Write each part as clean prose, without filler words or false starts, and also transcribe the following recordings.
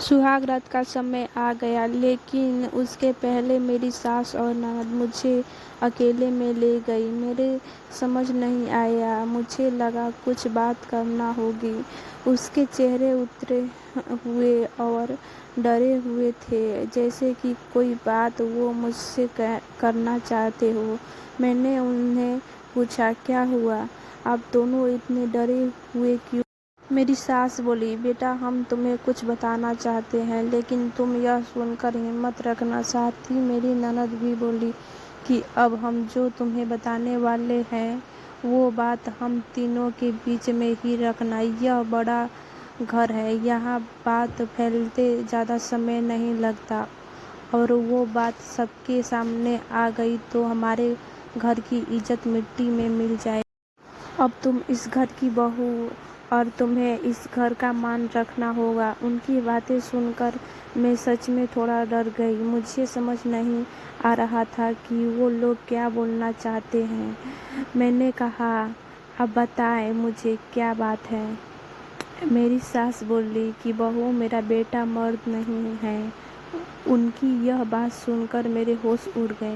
सुहाग रात का समय आ गया, लेकिन उसके पहले मेरी सास और ननद मुझे अकेले में ले गई। मेरे समझ नहीं आया, मुझे लगा कुछ बात करना होगी। उसके चेहरे उतरे हुए और डरे हुए थे, जैसे कि कोई बात वो मुझसे करना चाहते हो। मैंने उन्हें पूछा, क्या हुआ? आप दोनों इतने डरे हुए क्यों? मेरी सास बोली, बेटा हम तुम्हें कुछ बताना चाहते हैं, लेकिन तुम यह सुनकर हिम्मत रखना। साथ ही मेरी ननद भी बोली कि अब हम जो तुम्हें बताने वाले हैं वो बात हम तीनों के बीच में ही रखना। यह बड़ा घर है, यहाँ बात फैलते ज़्यादा समय नहीं लगता, और वो बात सबके सामने आ गई तो हमारे घर की इज्जत मिट्टी में मिल जाए। अब तुम इस घर की बहू और तुम्हें इस घर का मान रखना होगा। उनकी बातें सुनकर मैं सच में थोड़ा डर गई। मुझे समझ नहीं आ रहा था कि वो लोग क्या बोलना चाहते हैं। मैंने कहा, अब बताएं मुझे क्या बात है। मेरी सास बोली कि बहू, मेरा बेटा मर्द नहीं है। उनकी यह बात सुनकर मेरे होश उड़ गए।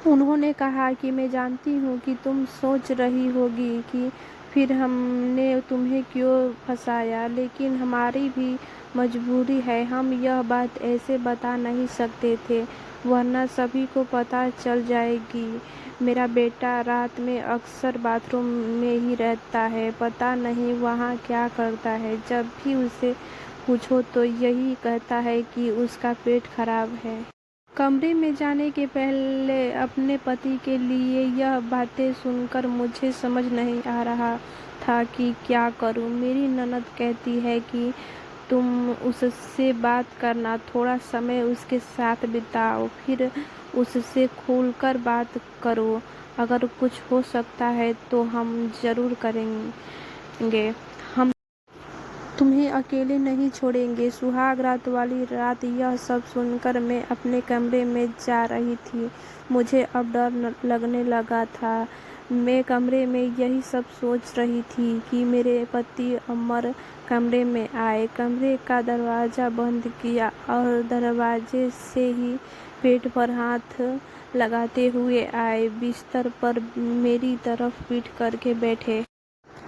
उन्होंने कहा कि मैं जानती हूँ कि तुम सोच रही होगी कि फिर हमने तुम्हें क्यों फंसाया, लेकिन हमारी भी मजबूरी है। हम यह बात ऐसे बता नहीं सकते थे, वरना सभी को पता चल जाएगी। मेरा बेटा रात में अक्सर बाथरूम में ही रहता है, पता नहीं वहाँ क्या करता है। जब भी उसे पूछो तो यही कहता है कि उसका पेट खराब है। कमरे में जाने के पहले अपने पति के लिए यह बातें सुनकर मुझे समझ नहीं आ रहा था कि क्या करूं। मेरी ननद कहती है कि तुम उससे बात करना, थोड़ा समय उसके साथ बिताओ, फिर उससे खुलकर बात करो। अगर कुछ हो सकता है तो हम जरूर करेंगे। हम तुम्हें अकेले नहीं छोड़ेंगे। सुहाग रात वाली रात यह सब सुनकर मैं अपने कमरे में जा रही थी। मुझे अब डर लगने लगा था। मैं कमरे में यही सब सोच रही थी कि मेरे पति अमर कमरे में आए, कमरे का दरवाज़ा बंद किया और दरवाजे से ही पेट पर हाथ लगाते हुए आए, बिस्तर पर मेरी तरफ पीठ करके बैठे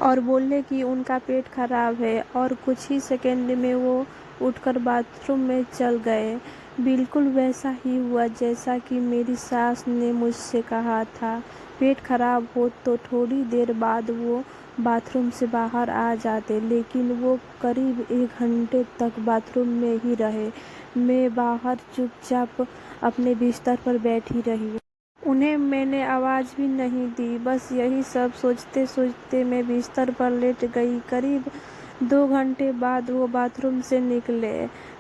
और बोले कि उनका पेट खराब है, और कुछ ही सेकंड में वो उठकर बाथरूम में चल गए। बिल्कुल वैसा ही हुआ जैसा कि मेरी सास ने मुझसे कहा था। पेट खराब हो तो थोड़ी देर बाद वो बाथरूम से बाहर आ जाते, लेकिन वो करीब 1 घंटे तक बाथरूम में ही रहे। मैं बाहर चुपचाप अपने बिस्तर पर बैठी रही। उन्हें मैंने आवाज़ भी नहीं दी। बस यही सब सोचते सोचते मैं बिस्तर पर लेट गई। करीब 2 घंटे बाद वो बाथरूम से निकले।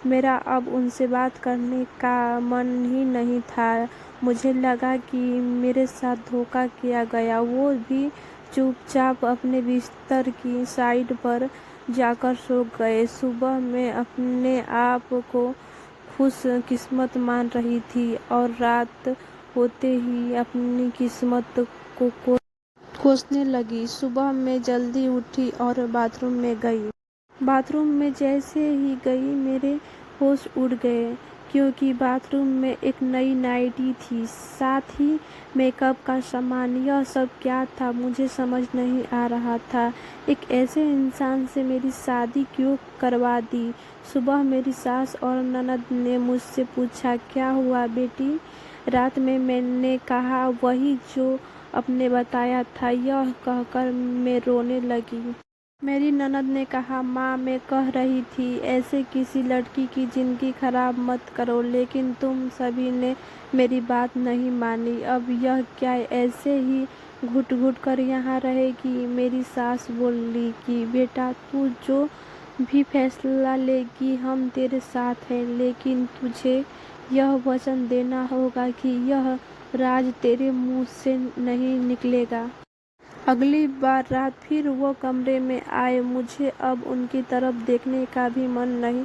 मेरा अब उनसे बात करने का मन ही नहीं था। मुझे लगा कि मेरे साथ धोखा किया गया। वो भी चुपचाप अपने बिस्तर की साइड पर जाकर सो गए। सुबह मैं अपने आप को खुश किस्मत मान रही थी और रात होते ही अपनी किस्मत को कोसने लगी। सुबह मैं जल्दी उठी और बाथरूम में गई। बाथरूम में जैसे ही गई मेरे होश उड़ गए, क्योंकि बाथरूम में एक नई नाइटी थी, साथ ही मेकअप का सामान। यह सब क्या था मुझे समझ नहीं आ रहा था। एक ऐसे इंसान से मेरी शादी क्यों करवा दी। सुबह मेरी सास और ननद ने मुझसे पूछा, क्या हुआ बेटी? रात में मैंने कहा वही जो आपने बताया था। यह कहकर मैं रोने लगी। मेरी ननद ने कहा, माँ मैं कह रही थी ऐसे किसी लड़की की ज़िंदगी खराब मत करो, लेकिन तुम सभी ने मेरी बात नहीं मानी। अब यह क्या ऐसे ही घुट घुट कर यहाँ रहेगी? मेरी सास बोली कि बेटा तू जो भी फैसला लेगी हम तेरे साथ हैं, लेकिन तुझे यह वचन देना होगा कि यह राज तेरे मुंह से नहीं निकलेगा। अगली बार रात फिर वो कमरे में आए। मुझे अब उनकी तरफ देखने का भी मन नहीं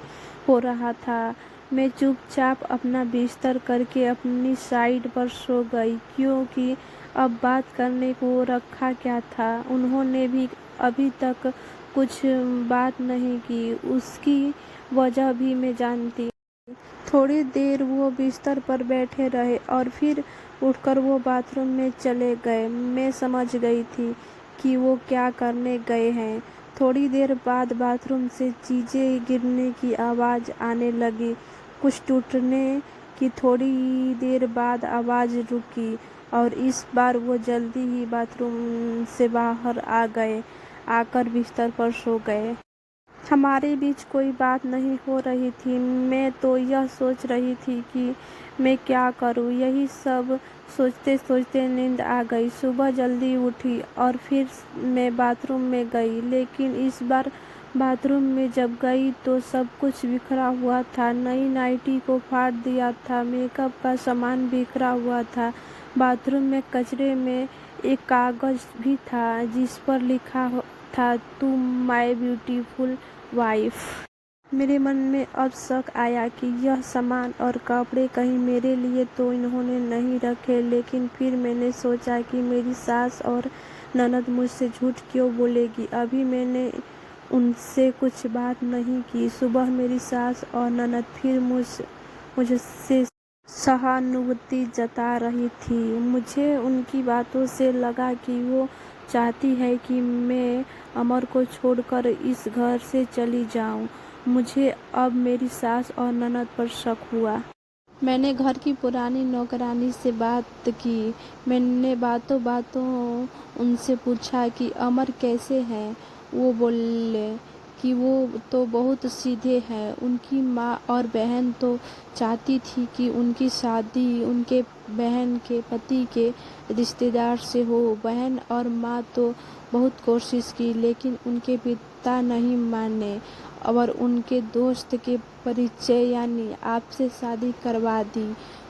हो रहा था। मैं चुपचाप अपना बिस्तर करके अपनी साइड पर सो गई, क्योंकि अब बात करने को रखा क्या था। उन्होंने भी अभी तक कुछ बात नहीं की। उसकी वजह भी मैं जानती। थोड़ी देर वो बिस्तर पर बैठे रहे और फिर उठकर वो बाथरूम में चले गए। मैं समझ गई थी कि वो क्या करने गए हैं। थोड़ी देर बाद बाथरूम से चीज़ें गिरने की आवाज़ आने लगी। कुछ टूटने की थोड़ी देर बाद आवाज़ रुकी और इस बार वो जल्दी ही बाथरूम से बाहर आ गए, आकर बिस्तर पर सो गए। हमारे बीच कोई बात नहीं हो रही थी। मैं तो यह सोच रही थी कि मैं क्या करूं। यही सब सोचते सोचते नींद आ गई। सुबह जल्दी उठी और फिर मैं बाथरूम में गई, लेकिन इस बार बाथरूम में जब गई तो सब कुछ बिखरा हुआ था। नई नाइटी को फाड़ दिया था, मेकअप का सामान बिखरा हुआ था। बाथरूम में कचरे में एक कागज भी था जिस पर लिखा था, तुम माय ब्यूटीफुल वाइफ। मेरे मन में अब शक आया कि यह सामान और कपड़े कहीं मेरे लिए तो इन्होंने नहीं रखे। लेकिन फिर मैंने सोचा कि मेरी सास और ननद मुझसे झूठ क्यों बोलेगी। अभी मैंने उनसे कुछ बात नहीं की। सुबह मेरी सास और ननद फिर मुझसे सहानुभूति जता रही थी। मुझे उनकी बातों से लगा कि वो चाहती है कि मैं अमर को छोड़कर इस घर से चली जाऊं। मुझे अब मेरी सास और ननद पर शक हुआ। मैंने घर की पुरानी नौकरानी से बात की। मैंने बातों बातों उनसे पूछा कि अमर कैसे हैं। वो बोले कि वो तो बहुत सीधे हैं। उनकी माँ और बहन तो चाहती थी कि उनकी शादी उनके बहन के पति के रिश्तेदार से हो। बहन और माँ तो बहुत कोशिश की, लेकिन उनके पिता नहीं माने और उनके दोस्त के परिचय यानी आपसे शादी करवा दी।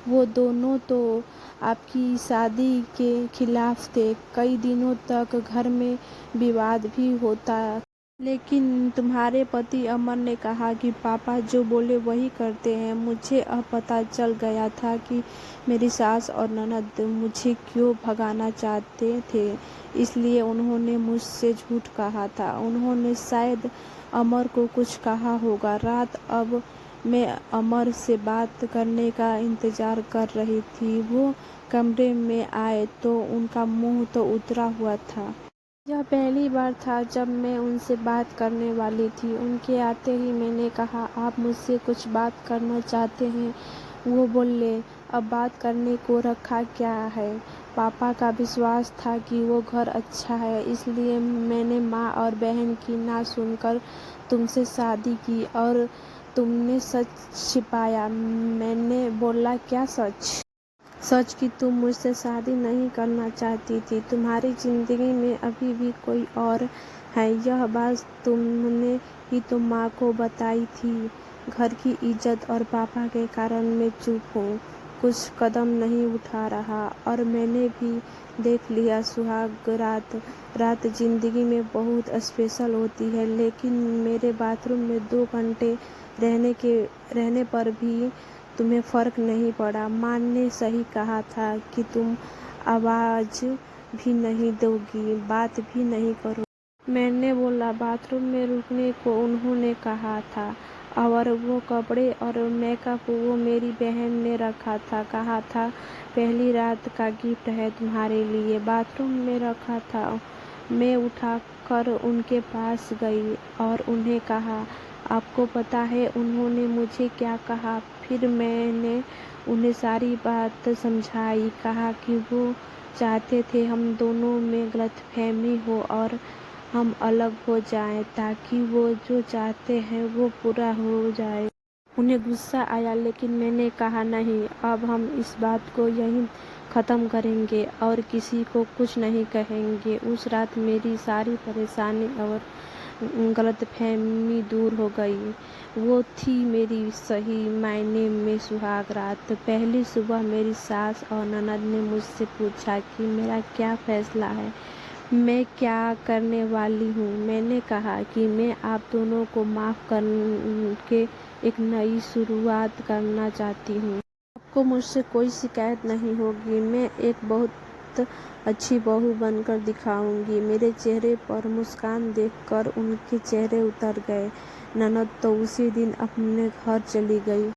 वो दोनों तो आपकी शादी के खिलाफ थे। कई दिनों तक घर में विवाद भी होता, लेकिन तुम्हारे पति अमर ने कहा कि पापा जो बोले वही करते हैं। मुझे अब पता चल गया था कि मेरी सास और ननद मुझे क्यों भगाना चाहते थे। इसलिए उन्होंने मुझसे झूठ कहा था। उन्होंने शायद अमर को कुछ कहा होगा। रात अब मैं अमर से बात करने का इंतजार कर रही थी। वो कमरे में आए तो उनका मुंह तो उतरा हुआ था। यह पहली बार था जब मैं उनसे बात करने वाली थी। उनके आते ही मैंने कहा, आप मुझसे कुछ बात करना चाहते हैं? वो बोले, अब बात करने को रखा क्या है। पापा का विश्वास था कि वो घर अच्छा है, इसलिए मैंने माँ और बहन की ना सुनकर तुमसे शादी की और तुमने सच छिपाया। मैंने बोला, क्या सच? सच कि तुम मुझसे शादी नहीं करना चाहती थी। तुम्हारी जिंदगी में अभी भी कोई और है। यह बात तुमने ही तो माँ को बताई थी। घर की इज्जत और पापा के कारण मैं चुप हूँ, कुछ कदम नहीं उठा रहा। और मैंने भी देख लिया, सुहाग रात जिंदगी में बहुत स्पेशल होती है, लेकिन मेरे बाथरूम में 2 घंटे रहने पर भी तुम्हें फर्क नहीं पड़ा। माँ ने सही कहा था कि तुम आवाज भी नहीं दोगी, बात भी नहीं करोगी। मैंने बोला, बाथरूम में रुकने को उन्होंने कहा था और वो कपड़े और मेकअप वो मेरी बहन ने रखा था। कहा था पहली रात का गिफ्ट है तुम्हारे लिए, बाथरूम में रखा था। मैं उठाकर उनके पास गई और उन्हें कहा, आपको पता है उन्होंने मुझे क्या कहा? फिर मैंने उन्हें सारी बात समझाई। कहा कि वो चाहते थे हम दोनों में गलतफहमी हो और हम अलग हो जाएं, ताकि वो जो चाहते हैं वो पूरा हो जाए। उन्हें गुस्सा आया, लेकिन मैंने कहा, नहीं, अब हम इस बात को यहीं ख़त्म करेंगे और किसी को कुछ नहीं कहेंगे। उस रात मेरी सारी परेशानी और गलतफहमी दूर हो गई। वो थी मेरी सही मायने में सुहाग रात। पहली सुबह मेरी सास और ननद ने मुझसे पूछा कि मेरा क्या फैसला है, मैं क्या करने वाली हूँ। मैंने कहा कि मैं आप दोनों को माफ़ करके एक नई शुरुआत करना चाहती हूँ। आपको मुझसे कोई शिकायत नहीं होगी। मैं एक बहुत बहुत अच्छी बहू बनकर दिखाऊंगी। मेरे चेहरे पर मुस्कान देखकर उनके चेहरे उतर गए। ननद तो उसी दिन अपने घर चली गई।